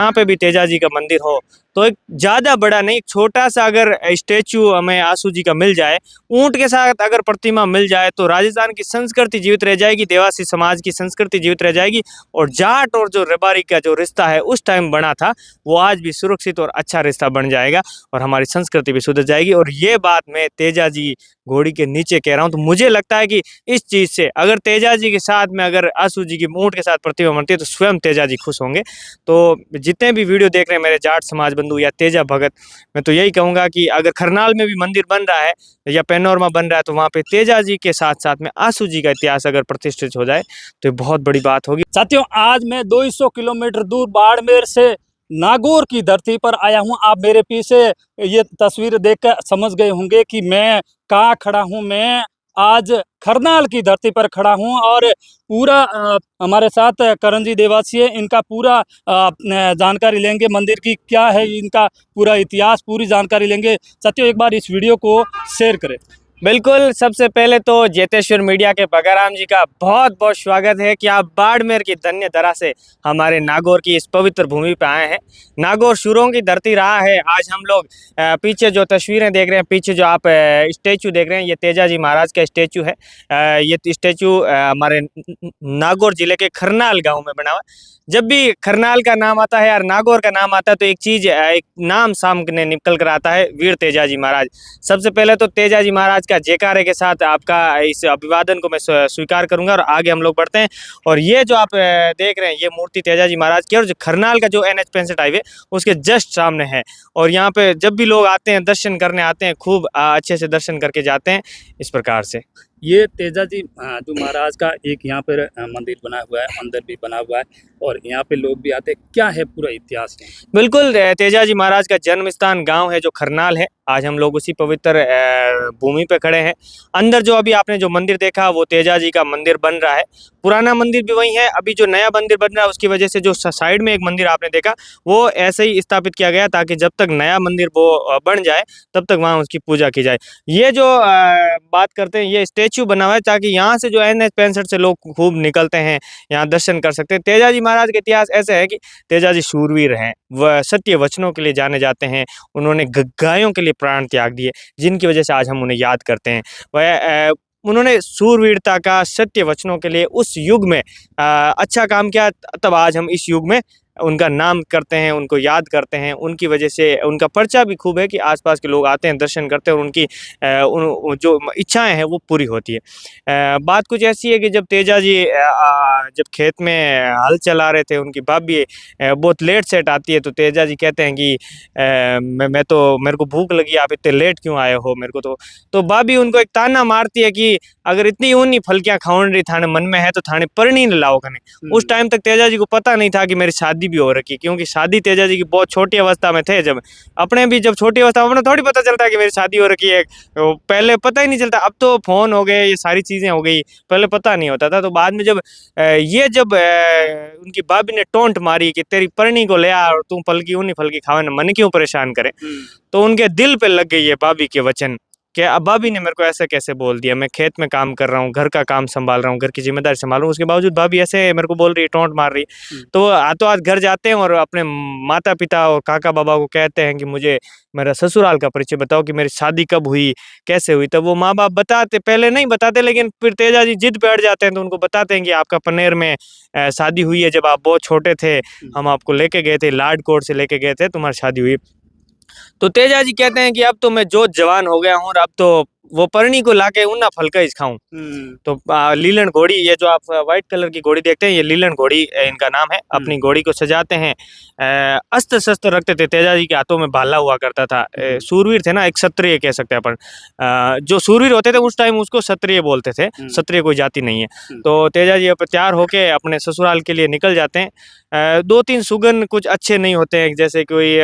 यहाँ पे भी तेजा जी का मंदिर हो तो एक ज्यादा बड़ा नहीं, छोटा सा अगर स्टेचू हमें आंसू जी का मिल जाए, ऊंट के साथ अगर प्रतिमा मिल जाए तो राजस्थान की संस्कृति जीवित रह जाएगी, देवासी समाज की संस्कृति जीवित रह जाएगी। और जाट और जो रबारी का जो रिश्ता है उस टाइम बना था वो आज भी सुरक्षित और अच्छा रिश्ता बन जाएगा और हमारी संस्कृति भी सुधर जाएगी। और ये बात मैं तेजा जी घोड़ी के नीचे कह रहा हूँ। तो मुझे लगता है कि इस चीज से अगर तेजा जी के साथ में अगर आंसू जी की ऊंट के साथ प्रतिमा बनती है तो स्वयं तेजा जी खुश होंगे। तो जितने भी वीडियो देख रहे हैं मेरे जाट समाज बंधु या तेजा भगत, मैं तो यही कहूंगा कि अगर खरनाल में भी मंदिर बन रहा है या पैनोरमा बन रहा है तो वहाँ पे तेजा जी के साथ साथ में आंसू जी का इतिहास अगर प्रतिष्ठित हो जाए तो ये बहुत बड़ी बात होगी। साथियों, आज मैं 200 किलोमीटर दूर बाड़मेर से नागौर की धरती पर आया हूं। आप मेरे पीछे ये तस्वीर देखकर समझ गए होंगे कि मैं कहाँ खड़ा हूं। मैं आज खरनाल की धरती पर खड़ा हूं और पूरा हमारे साथ करण देवासी है। इनका पूरा जानकारी लेंगे, मंदिर की क्या है, इनका पूरा इतिहास, पूरी जानकारी लेंगे। साथियों, एक बार इस वीडियो को शेयर करें। बिल्कुल, सबसे पहले तो जेतेश्वर मीडिया के बगाराम जी का बहुत बहुत स्वागत है कि आप बाड़मेर की धन्य धरा से हमारे नागौर की इस पवित्र भूमि पर आए हैं। नागौर शुरों की धरती रहा है। आज हम लोग पीछे जो तस्वीरें देख रहे हैं, पीछे जो आप स्टेचू देख रहे हैं, ये तेजा जी महाराज का स्टेचू है। ये स्टेचू हमारे नागौर जिले के खरनाल गाँव में बना हुआ। जब भी खरनाल का नाम आता है या नागौर का नाम आता है तो एक चीज, एक नाम सामने निकल कर आता है, वीर तेजा जी महाराज। सबसे पहले तो तेजा जी महाराज का जयकारे के साथ आपका इस अभिवादन को मैं स्वीकार करूंगा और आगे हम लोग बढ़ते हैं। और ये जो आप देख रहे हैं ये मूर्ति तेजा जी महाराज की, और जो खरनाल का जो NH 65 हाईवे उसके जस्ट सामने है। और यहाँ पे जब भी लोग आते हैं, दर्शन करने आते हैं, खूब अच्छे से दर्शन करके जाते हैं इस प्रकार से। ये तेजा जी जो महाराज का एक यहाँ पर मंदिर बना हुआ है, मंदिर भी बना हुआ है और यहाँ पे लोग भी आते हैं। क्या है पूरा इतिहास है? बिल्कुल, तेजा जी महाराज का जन्म स्थान गांव है जो खरनाल है। आज हम लोग उसी पवित्र भूमि पे खड़े हैं। अंदर जो अभी आपने जो मंदिर देखा वो तेजा जी का मंदिर बन रहा है। पुराना मंदिर भी वही है, अभी जो नया मंदिर बन रहा है उसकी वजह से जो साइड में एक मंदिर आपने देखा वो ऐसे ही स्थापित किया गया ताकि जब तक नया मंदिर वो बन जाए तब तक वहाँ उसकी पूजा की जाए। ये जो बात करते हैं ये स्टेचू बना हुआ है ताकि यहाँ से जो NH 65 से लोग खूब निकलते हैं, यहाँ दर्शन कर सकते हैं। तेजा जी महाराज का इतिहास ऐसा है कि तेजा जी शूरवीर हैं, वह सत्य वचनों के लिए जाने जाते हैं। उन्होंने गायों के लिए प्राण त्याग दिए जिनकी वजह से आज हम उन्हें याद करते हैं। वह उन्होंने सूरवीरता का, सत्य वचनों के लिए उस युग में अच्छा काम किया, तब आज हम इस युग में उनका नाम करते हैं, उनको याद करते हैं। उनकी वजह से उनका पर्चा भी खूब है कि आसपास के लोग आते हैं, दर्शन करते हैं और उनकी जो इच्छाएं हैं वो पूरी होती है। बात कुछ ऐसी है कि जब तेजा जी जब खेत में हल चला रहे थे, उनकी भाभी बहुत लेट सेट आती है तो तेजा जी कहते हैं कि मैं तो, मेरे को भूख लगी, आप इतने लेट क्यों आए हो, मेरे को तो भाभी उनको एक ताना मारती है कि अगर इतनी ऊनी फलकियां खाउन रही थाने मन में है तो थाने परनी न लाओ कने। उस टाइम तक तेजा जी को पता नहीं था कि मेरी शादी भी हो रखी, क्योंकि शादी तेजा जी की बहुत छोटी अवस्था में थे। जब अपने भी जब छोटी अवस्था में थोड़ी पता चलता है कि मेरी शादी हो रखी है, पहले पता ही नहीं चलता। अब तो फोन हो गए, ये सारी चीजें हो गई, पहले पता नहीं होता था। तो बाद में जब उनकी भाभी ने टोंट मारी कि तेरी परनी को ले आ और तू फलकी ऊनी फलकी खावे न, मन क्यों परेशान करे, तो उनके दिल पे लग गई है भाभी के वचन कि अब भाभी ने मेरे को ऐसे कैसे बोल दिया। मैं खेत में काम कर रहा हूँ, घर का काम संभाल रहा हूँ, घर की जिम्मेदारी संभाल रहा हूँ, उसके बावजूद भाभी ऐसे मेरे को बोल रही है, टोंट मार रही है। तो वो हाथों हाथ घर जाते हैं और अपने माता पिता और काका बाबा को कहते हैं कि मुझे मेरा ससुराल का परिचय बताओ कि मेरी शादी कब हुई, कैसे हुई। तब वो माँ बाप बताते, पहले नहीं बताते, लेकिन फिर तेजा जी जिद पे अड़ जाते हैं तो उनको बताते हैं कि आपका पनेर में शादी हुई है, जब आप बहुत छोटे थे हम आपको लेके गए थे, लाडकोट से लेके गए थे, तुम्हारी शादी हुई। तो तेजा जी कहते हैं कि अब तो मैं जो जवान हो गया हूँ और अब तो वो परनी को लाके उन्ना फलका ही खाऊं। तो लीलन घोड़ी, ये जो आप व्हाइट कलर की घोड़ी देखते हैं, ये लीलन घोड़ी इनका नाम है। अपनी घोड़ी को सजाते हैं, अस्त्र शस्त्र रखते थे, तेजा जी के हाथों में भाला हुआ करता था। सूरवीर थे ना, एक क्षत्रिय कह सकते हैं अपन। जो सूरवीर होते थे उस टाइम उसको क्षत्रिय बोलते थे, क्षत्रिय कोई जाति नहीं है। तो तेजा जी अब तैयार होके अपने ससुराल के लिए निकल जाते हैं। 2-3 सुगन कुछ अच्छे नहीं होते हैं, जैसे कोई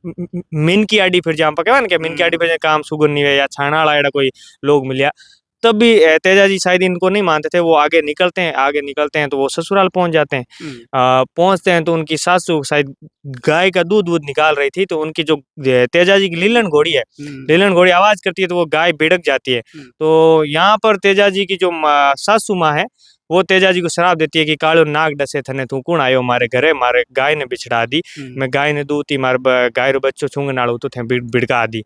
मिन की आड़ी फिर जहाँ पर क्या मिन की आड़ी फिर काम सुगन नहीं है या छाना एड़ा कोई लोग मिलिया, तब भी तेजा जी शायद इनको नहीं मानते थे। वो आगे निकलते हैं तो वो ससुराल पहुंच जाते हैं। पहुंचते हैं तो उनकी सासू शायद गाय का दूध निकाल रही थी, तो उनकी जो तेजा जी की लीलन घोड़ी है, लीलन घोड़ी आवाज करती है तो वो गाय बिड़क जाती है। तो यहाँ पर तेजा जी की जो सासू माँ है वो तेजा जी को श्राप देती है कि कालो नाग डसे थने तू कौन आयो मारे घरे, मारे गाय ने बिछड़ा दी, मैं गाय ने दूती मार गाय रो बच्चो छूंग नाड़ू तो थे बिड़का दी।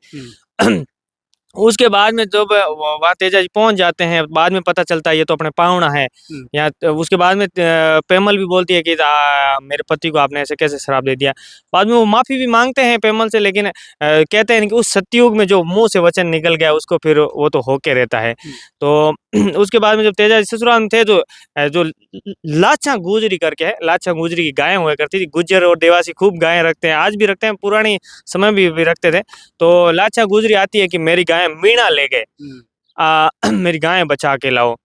उसके बाद में जब वहाँ तेजा जी पहुंच जाते हैं, बाद में पता चलता है ये तो अपने पाहुणा है। या उसके बाद में पेमल भी बोलती है कि मेरे पति को आपने ऐसे कैसे श्राप दे दिया। बाद में वो माफी भी मांगते हैं पेमल से, लेकिन कहते हैं कि उस सतयुग में जो मुंह से वचन निकल गया उसको फिर वो तो होके रहता है। तो उसके बाद में जब तेजा जी ससुराल में थे तो जो लाछा गुजरी करके है, लाछा गुजरी की गायें हुआ करती थी। गुज्जर और देवासी खूब गायें रखते हैं, आज भी रखते हैं, पुरानी समय भी रखते थे। तो लाछा गुजरी आती है कि मेरी गाय मीणा ले गए, मेरी गाय बचा के लाओ,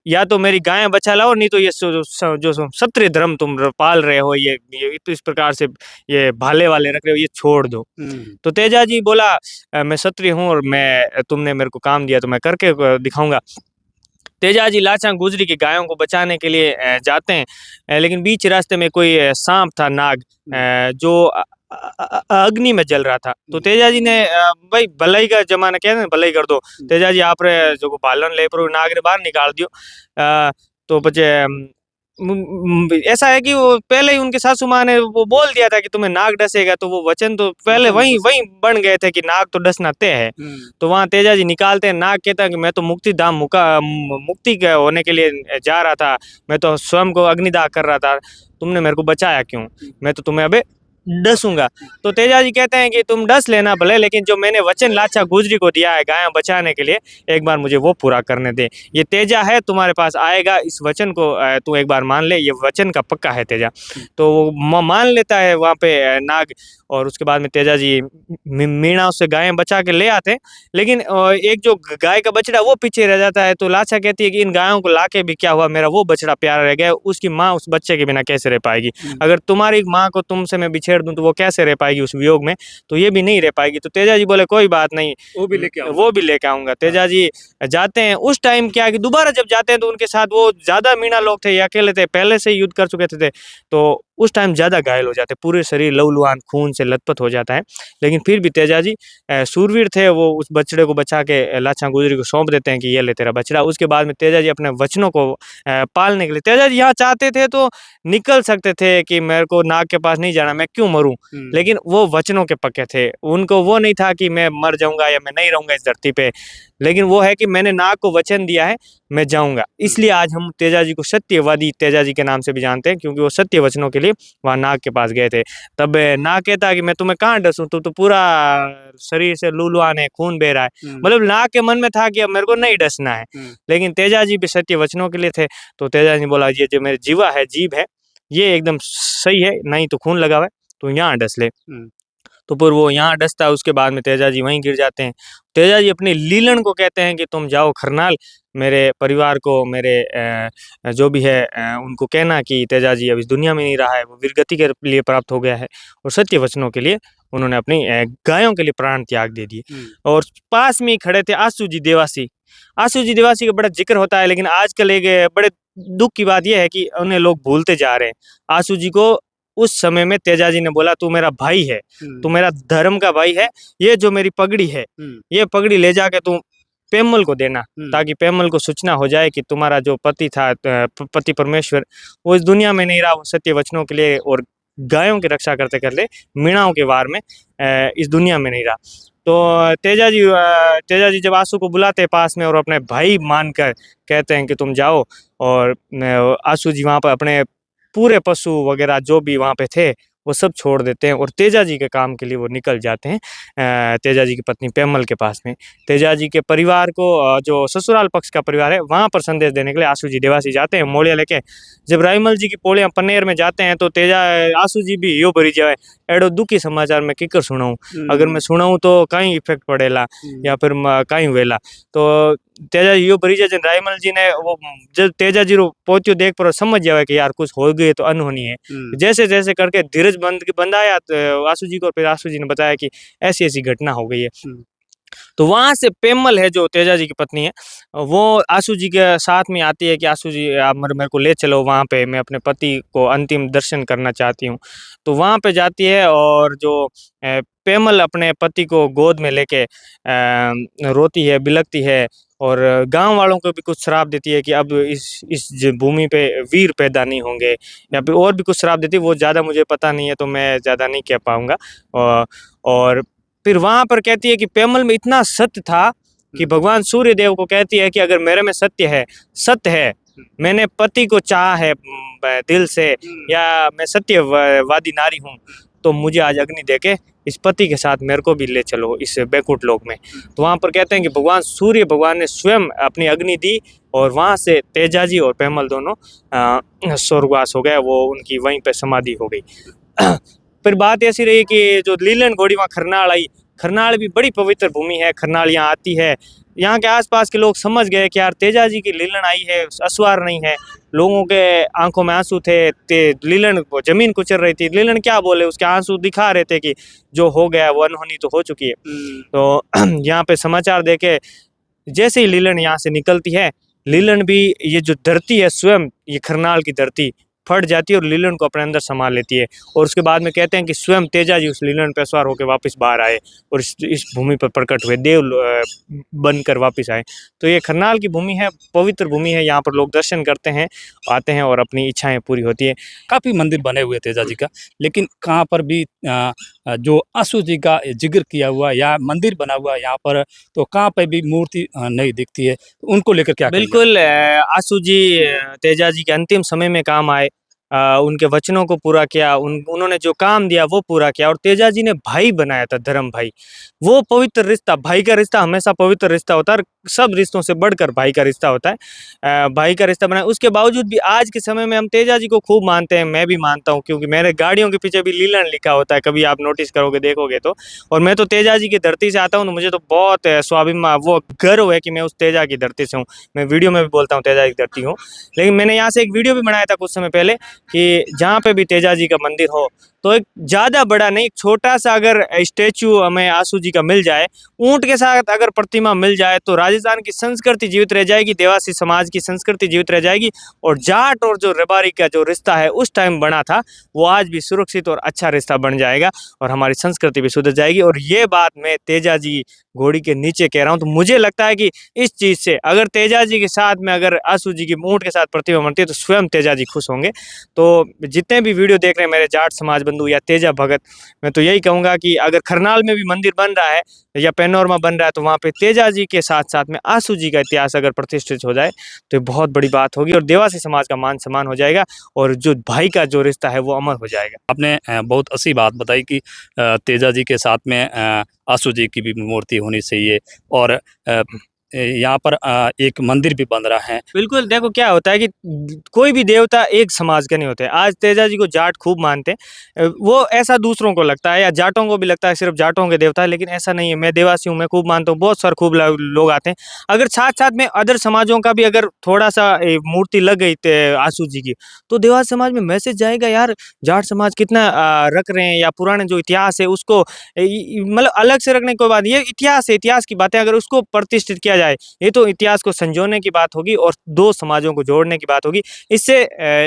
या तो मेरी गाय बचा लाओ, नहीं तो ये जो क्षत्रिय धर्म तुम पाल रहे हो, ये इस प्रकार से ये भाले वाले रख रहे हो, ये छोड़ दो। तो तेजा जी बोला मैं क्षत्रिय हूँ और मैं तुमने मेरे को काम दिया तो मैं करके दिखाऊंगा। तेजा जी लाचा गुजरी की गायों को बचाने के लिए जाते हैं, लेकिन बीच रास्ते में कोई सांप था, नाग, जो अग्नि में जल रहा था। तो तेजा जी ने भाई भलाई का जमाना क्या है ना, भलाई कर दो। तेजा जी आप रे जो पालन ले पर नाग ने बाहर निकाल दियो। तो बचे ऐसा है कि वो पहले ही उनके सासू माँ ने वो बोल दिया था कि तुम्हें नाग डसेगा, तो वो वचन तो पहले वहीं वहीं बन गए थे कि नाग तो डसना तय है। तो वहाँ तेजा जी निकालते हैं, नाग कहता है कि मैं तो मुक्ति धाम मुक्ति के होने के लिए जा रहा था, मैं तो स्वयं को अग्निदाह कर रहा था, तुमने मेरे को बचाया क्यों, मैं तो तुम्हें अबे डसूंगा। तो तेजा जी कहते हैं कि तुम डस लेना भले, लेकिन जो मैंने वचन लाचा गुजरी को दिया है गायें बचाने के लिए, एक बार मुझे वो पूरा करने दे। ये तेजा है तुम्हारे पास आएगा, इस वचन को तू एक बार मान ले, ये वचन का पक्का है तेजा। तो वो मान लेता है वहाँ पे नाग। और उसके बाद में तेजा जी मीणा उससे गायें बचा के ले आते हैं, लेकिन एक जो गाय का बछड़ा वो पीछे रह जाता है। तो लाचा कहती है कि इन गायों को लाके भी क्या हुआ, मेरा वो बछड़ा प्यारा रह गया, उसकी माँ उस बच्चे के बिना कैसे रह पाएगी, अगर तुम्हारी माँ को तुमसे मैं बिछेड़ दूं तो वो कैसे रह पाएगी उस वियोग में, तो ये भी नहीं रह पाएगी। तो तेजा जी बोले कोई बात नहीं, वो भी लेके आऊंगा। तेजा जी जाते हैं। उस टाइम क्या है कि दोबारा जब जाते हैं तो उनके साथ वो ज्यादा मीणा लोग थे, ये अकेले थे, पहले से युद्ध कर चुके थे। तो उस टाइम ज्यादा घायल हो जाते, पूरे शरीर लहूलुहान खून से लथपथ हो जाता है। लेकिन फिर भी तेजा जी सूरवीर थे, वो उस बछड़े को बचा के लाछा गुजरी को सौंप देते हैं कि ये ले तेरा बछड़ा। उसके बाद में तेजा जी अपने वचनों को पालने के लिए, तेजा जी यहाँ चाहते थे तो निकल सकते थे कि मेरे को नाग के पास नहीं जाना, मैं क्यों मरूं, लेकिन वो वचनों के पक्के थे। उनको वो नहीं था कि मैं मर जाऊंगा या मैं नहीं रहूंगा इस धरती पे, लेकिन वो है कि मैंने नाग को वचन दिया है, मैं जाऊंगा। इसलिए आज हम तेजा जी को सत्यवादी तेजा जी के नाम से भी जानते हैं, क्योंकि वो सत्य वचनों के लिए वहां नाग के पास गए थे। तब नाग कहता है कि मैं तुम्हें कहाँ डसूं, तू तो पूरा शरीर से लूलुहान है, खून बह रहा है। मतलब नाग के मन में था कि अब मेरे को नहीं डसना है, लेकिन तेजा जी भी सत्य वचनों के लिए थे। तो तेजा जी बोला ये जो मेरे जीवा है, जीभ है, ये एकदम सही है, नहीं तो खून लगा हुआ है, तो यहाँ डस ले। तो फिर वो यहाँ डसता है। उसके बाद में तेजा जी वहीं गिर जाते हैं। तेजा जी अपनी लीलन को कहते हैं कि तुम जाओ खरनाल, मेरे परिवार को, मेरे जो भी है उनको कहना कि तेजा जी अब इस दुनिया में नहीं रहा है, वो वीरगति के लिए प्राप्त हो गया है, और सत्य वचनों के लिए उन्होंने अपनी गायों के लिए प्राण त्याग दे दिए। और पास में ही खड़े थे आसू जी देवासी। आसू जी देवासी का बड़ा जिक्र होता है, लेकिन आजकल एक बड़े दुख की बात यह है कि उन्हें लोग भूलते जा रहे हैं। आसू जी को उस समय में तेजा जी ने बोला तू मेरा भाई है, तू मेरा धर्म का भाई है, ये जो मेरी पगड़ी है, ये पगड़ी ले जाके तू पेमल को देना, ताकि पेमल को सूचना हो जाए कि तुम्हारा जो पति था, पति परमेश्वर, वो इस दुनिया में नहीं रहा, वो सत्य वचनों के लिए और गायों की रक्षा करते करते मीणाओं के वार में इस दुनिया में नहीं रहा। तो तेजा जी जब आंसू को बुलाते हैं पास में और अपने भाई मानकर कहते हैं कि तुम जाओ, और आंसू जी वहाँ पर अपने पूरे पशु वगैरह जो भी वहाँ पे थे वो सब छोड़ देते हैं और तेजा जी के काम के लिए वो निकल जाते हैं तेजा जी की पत्नी पेमल के पास में। तेजा जी के परिवार को जो ससुराल पक्ष का परिवार है वहाँ पर संदेश देने के लिए आंसू जी देवासी जाते हैं मोड़िया लेके। जब रायमल जी की पोलियां पनेर में जाते हैं तो आंसू जी भी यो भरी जाए एडो दुखी समाचार मैं किकर सुनाऊं, अगर मैं सुनाऊं तो कहीं इफेक्ट पड़ेला या फिर कहीं वेला। तो तेजा जी यो भरी जाए रायमल जी ने वो जब तेजा जी रो पहुंचो देख पर समझ जावे कि यार कुछ हो गई तो अनहोनी है। जैसे जैसे करके धीरज बंधाया आंसू जी को, फिर आंसू जी ने बताया कि ऐसी ऐसी घटना हो गई है। तो वहां से पेमल है जो तेजा जी की पत्नी है, वो आंसू जी के साथ में आती है कि आंसू जी आप मेरे को ले चलो वहां पे, मैं अपने पति को अंतिम दर्शन करना चाहती हूँ। तो वहां पे जाती है और जो पेमल अपने पति को गोद में लेके रोती है, बिलखती है और गांव वालों को भी कुछ श्राप देती है कि अब इस भूमि पे वीर पैदा नहीं होंगे, या फिर और भी कुछ श्राप देती है, वो ज़्यादा मुझे पता नहीं है तो मैं ज़्यादा नहीं कह पाऊँगा। और फिर वहाँ पर कहती है कि पेमल में इतना सत्य था कि भगवान सूर्य देव को कहती है कि अगर मेरे में सत्य है, मैंने पति को चाहा है दिल से, या मैं सत्यवादी नारी हूँ, तो मुझे आज अग्नि देके इस पति के साथ मेरे को भी ले चलो इस बैकुंठ लोक में। तो वहाँ पर कहते हैं कि भगवान सूर्य भगवान ने स्वयं अपनी अग्नि दी और वहाँ से तेजा जी और पेमल दोनों स्वर्गवास हो गए, वो उनकी वहीं पे समाधि हो गई। फिर बात ऐसी रही कि जो लीलन घोड़ी वहाँ खरनाल आई, खरनाल भी बड़ी पवित्र भूमि है, खरनाल यहाँ आती है। यहाँ के आसपास के लोग समझ गए कि यार तेजा जी की लीलन आई है, असवार नहीं है। लोगों के आंखों में आंसू थे, लीलन जमीन कुचल रही थी, लीलन क्या बोले, उसके आंसू दिखा रहे थे कि जो हो गया वो अनहोनी तो हो चुकी है। तो यहाँ पे समाचार देके जैसे ही लीलन यहाँ से निकलती है, लीलन भी ये जो धरती है स्वयं, ये खरनाल की धरती फट जाती है और लीलन को अपने अंदर संभाल लेती है। और उसके बाद में कहते हैं कि स्वयं तेजा जी उस लीलन पर सवार होकर वापस बाहर आए और इस भूमि पर प्रकट हुए, देव बनकर वापस आए। तो ये खरनाल की भूमि है, पवित्र भूमि है, यहाँ पर लोग दर्शन करते हैं, आते हैं और अपनी इच्छाएं पूरी होती है। काफ़ी मंदिर बने हुए तेजा जी का, लेकिन कहाँ पर भी जो आशु जी का जिक्र किया हुआ या मंदिर बना हुआ यहाँ पर, तो कहाँ पे भी मूर्ति नहीं दिखती है। उनको लेकर क्या कहेंगे? बिल्कुल आशु जी तेजा जी के अंतिम समय में काम आए, उनके वचनों को पूरा किया, उन्होंने जो काम दिया वो पूरा किया। और तेजा जी ने भाई बनाया था, धर्म भाई, वो पवित्र रिश्ता, भाई का रिश्ता हमेशा पवित्र रिश्ता होता है, सब रिश्तों से बढ़कर भाई का रिश्ता होता है। भाई का रिश्ता बनाया, उसके बावजूद भी आज के समय में हम तेजा जी को खूब मानते हैं, मैं भी मानता हूँ, क्योंकि मेरे गाड़ियों के पीछे भी लीलन लिखा होता है, कभी आप नोटिस करोगे देखोगे तो। और मैं तो तेजा जी की धरती से आता हूँ, तो मुझे तो बहुत स्वाभिमान, वो गर्व है कि मैं उस तेजा की धरती से हूँ। मैं वीडियो में भी बोलता हूँ तेजा की धरती हूँ, लेकिन मैंने यहाँ से एक वीडियो भी बनाया था कुछ समय पहले कि जहाँ पे भी तेजा जी का मंदिर हो तो एक ज़्यादा बड़ा नहीं, एक छोटा सा अगर स्टेचू हमें आशु जी का मिल जाए, ऊंट के साथ अगर प्रतिमा मिल जाए, तो राजस्थान की संस्कृति जीवित रह जाएगी, देवासी समाज की संस्कृति जीवित रह जाएगी। और जाट और जो रबारी का जो रिश्ता है उस टाइम बना था, वो आज भी सुरक्षित और अच्छा रिश्ता बन जाएगा और हमारी संस्कृति भी सुधर जाएगी। और ये बात मैं तेजा जी घोड़ी के नीचे कह रहा हूँ। तो मुझे लगता है कि इस चीज़ से अगर तेजा जी के साथ में अगर आशु जी की ऊंट के साथ प्रतिमा बनती है तो स्वयं तेजा जी खुश होंगे। तो जितने भी वीडियो देख रहे हैं मेरे जाट समाज बंधु या तेजा भगत, मैं तो यही कहूँगा कि अगर खरनाल में भी मंदिर बन रहा है या पैनोरमा बन रहा है, तो वहाँ पे तेजा जी के साथ साथ में आशु जी का इतिहास अगर प्रतिष्ठित हो जाए तो बहुत बड़ी बात होगी और देवासी समाज का मान सम्मान हो जाएगा और जो भाई का जो रिश्ता है वो अमर हो जाएगा। आपने बहुत अच्छी बात बताई कि तेजा जी के साथ में आशु जी की भी मूर्ति होनी चाहिए और यहाँ पर एक मंदिर भी बन रहा है। बिल्कुल, देखो क्या होता है कि कोई भी देवता एक समाज के नहीं होते। आज तेजा जी को जाट खूब मानते हैं, वो ऐसा दूसरों को लगता है या जाटों को भी लगता है सिर्फ जाटों के देवता है, लेकिन ऐसा नहीं है। मैं देवासी हूँ, मैं खूब मानता हूँ, बहुत सारे खूब लोग आते हैं। अगर साथ-साथ में अदर समाजों का भी अगर थोड़ा-सा मूर्ति लग गई आशु जी की, तो देवासी समाज में मैसेज जाएगा, यार जाट समाज कितना रख रहे हैं, या पुराने जो इतिहास है उसको मतलब अलग से रखने की कोई बात नहीं, ये इतिहास है, इतिहास की बातें अगर उसको प्रतिष्ठित किया जाए, ये तो इतिहास को संजोने की बात होगी और दो समाजों को जोड़ने की बात होगी। इससे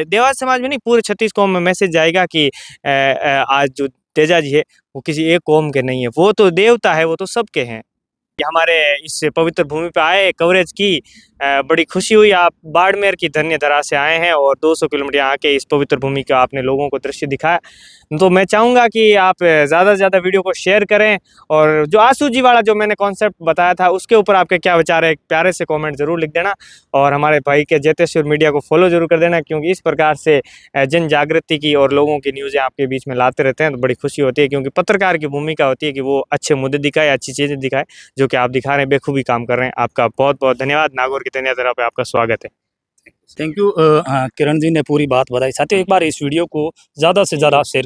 देवास समाज में नहीं, पूरे 36 कौम में मैसेज जाएगा कि आज जो तेजा जी है वो किसी एक कौम के नहीं है, वो तो देवता है, वो तो सबके हैं। हमारे इस पवित्र भूमि पे आए, कवरेज की, बड़ी खुशी हुई। आप बाड़मेर की धन्य धरा से आए हैं और 200 किलोमीटर आके इस पवित्र भूमि का आपने लोगों को दृश्य दिखाया। तो मैं चाहूँगा कि आप ज़्यादा से ज़्यादा वीडियो को शेयर करें और जो आशु जी वाला जो मैंने कॉन्सेप्ट बताया था उसके ऊपर आपके क्या विचार है, एक प्यारे से कमेंट ज़रूर लिख देना और हमारे भाई के जेतेश्वर मीडिया को फॉलो जरूर कर देना, क्योंकि इस प्रकार से जन जागृति की और लोगों की न्यूज़ें आपके बीच में लाते रहते हैं तो बड़ी खुशी होती है, क्योंकि पत्रकार की भूमिका होती है कि वो अच्छे मुद्दे दिखाए, अच्छी चीज़ें दिखाए, जो कि आप दिखा रहे हैं, बेखूबी काम कर रहे हैं। आपका बहुत बहुत धन्यवाद। नागौर की तनिया तरह पे आपका स्वागत है। Thank you. किरण जी ने पूरी बात बताई। साथियों, एक बार इस वीडियो को ज़्यादा से ज़्यादा शेयर